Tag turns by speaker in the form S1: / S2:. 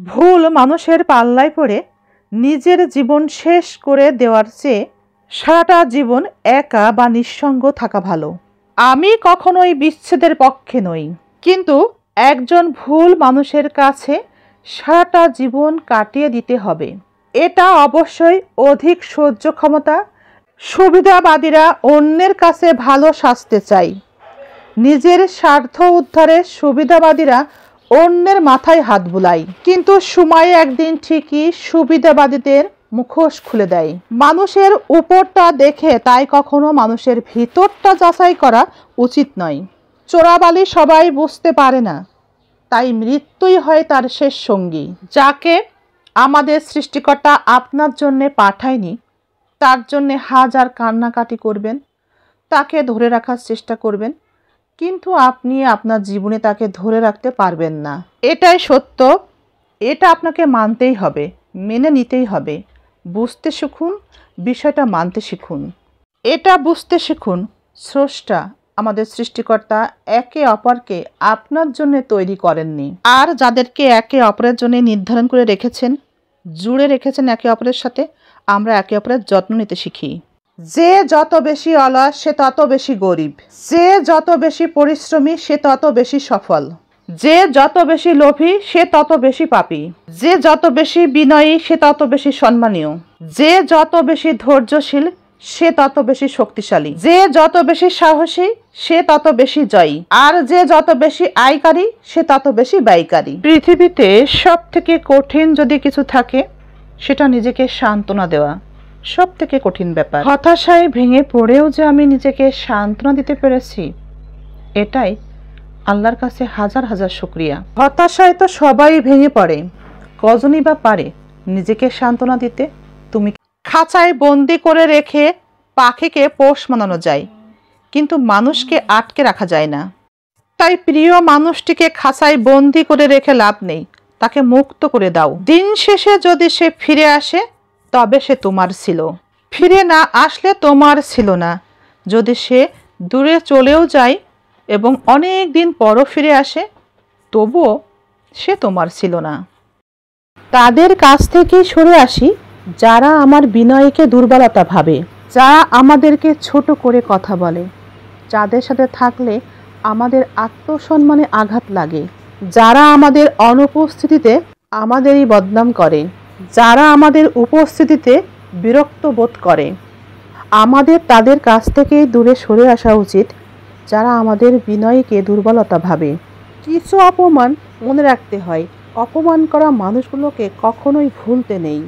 S1: ভুল মানুষের পাল্লায় পড়ে নিজের জীবন শেষ করে দেওয়ার চেয়ে সারাটা জীবন একা বা নিঃসঙ্গ থাকা ভালো। আমি কখনোই বিচ্ছেদের পক্ষে নই, কিন্তু একজন ভুল মানুষের কাছে সারাটা জীবন কাটিয়ে দিতে হবে, এটা অবশ্যই অধিক সহ্য ক্ষমতা। সুবিধাবাদীরা অন্যের কাছে ভালো সাজতে চায়, নিজের স্বার্থ উদ্ধারে সুবিধাবাদীরা অন্যের মাথায় হাত বুলায়, কিন্তু সময় একদিন ঠিকই সুবিধাবাদীদের মুখোশ খুলে দেয়। মানুষের উপরটা দেখে তাই কখনো মানুষের ভিতরটা যাচাই করা উচিত নয়। চোরাবালি সবাই বুঝতে পারে না, তাই মৃত্যুই হয় তার শেষ সঙ্গী। যাকে আমাদের সৃষ্টিকর্তা আপনার জন্যে পাঠায়নি, তার জন্যে হাজার কান্নাকাটি করবেন, তাকে ধরে রাখার চেষ্টা করবেন, কিন্তু আপনি আপনার জীবনে তাকে ধরে রাখতে পারবেন না। এটাই সত্য, এটা আপনাকে মানতেই হবে, মেনে নিতেই হবে। বুঝতে শিখুন, বিষয়টা মানতে শিখুন, এটা বুঝতে শিখুন স্রষ্টা আমাদের সৃষ্টিকর্তা একে অপরকে আপনার জন্য তৈরি করেননি, আর যাদেরকে একে অপরের জন্য নির্ধারণ করে রেখেছেন, জুড়ে রেখেছেন একে অপরের সাথে, আমরা একে অপরের যত্ন নিতে শিখি। যে যত বেশি অলস সে তত বেশি গরিব, যে যত বেশি পরিশ্রমী সে তত বেশি সফল, যে যত বেশি লোভী সে তত বেশি পাপী, যে যত বেশি বিনয়ী সে তত বেশি সম্মানীয়, যে যত বেশি ধৈর্যশীল সে তত বেশি শক্তিশালী, যে যত বেশি সাহসী সে তত বেশি জয়ী, আর যে যত বেশি আয়কারী সে তত বেশি ব্যয়কারী। পৃথিবীতে সব থেকে কঠিন যদি কিছু থাকে, সেটা নিজেকে সান্ত্বনা দেওয়া সব থেকে কঠিন ব্যাপার। হতাশায় ভেঙে পড়েও যে আমি নিজেকে সান্ত্বনা দিতে পেরেছি, এটাই আল্লাহর কাছে হাজার হাজার শুকরিয়া। হতাশায় তো সবাই ভেঙে পড়ে, কজনই বা পারে নিজেকে সান্ত্বনা দিতে? তুমি খাঁচায় বন্দি করে রেখে পাখিকে পোষ মানানো যায়, কিন্তু মানুষকে আটকে রাখা যায় না। তাই প্রিয় মানুষটিকে খাঁচায় বন্দি করে রেখে লাভ নেই, তাকে মুক্ত করে দাও। দিন শেষে যদি সে ফিরে আসে তবে সে তোমার ছিল, ফিরে না আসলে তোমার ছিল না। যদি সে দূরে চলেও যায় এবং অনেক দিন পরও ফিরে আসে, তবুও সে তোমার ছিল না। তাদের কাছ থেকেই সরে আসি যারা আমার বিনয়কে দুর্বলতা ভাবে, যারা আমাদেরকে ছোট করে কথা বলে, যাদের সাথে থাকলে আমাদের আত্মসম্মানে আঘাত লাগে, যারা আমাদের অনুপস্থিতিতে আমাদেরই বদনাম করে, যারা আমাদের উপস্থিতিতে বিরক্ত বোধ করে। আমাদের তাদের কাছ থেকেই দূরে সরে আসা উচিত যারা আমাদের বিনয়কে দুর্বলতা ভাবে। কিছু অপমান মনে রাখতে হয়, অপমান করা মানুষগুলোকে কখনোই ভুলতে নেই।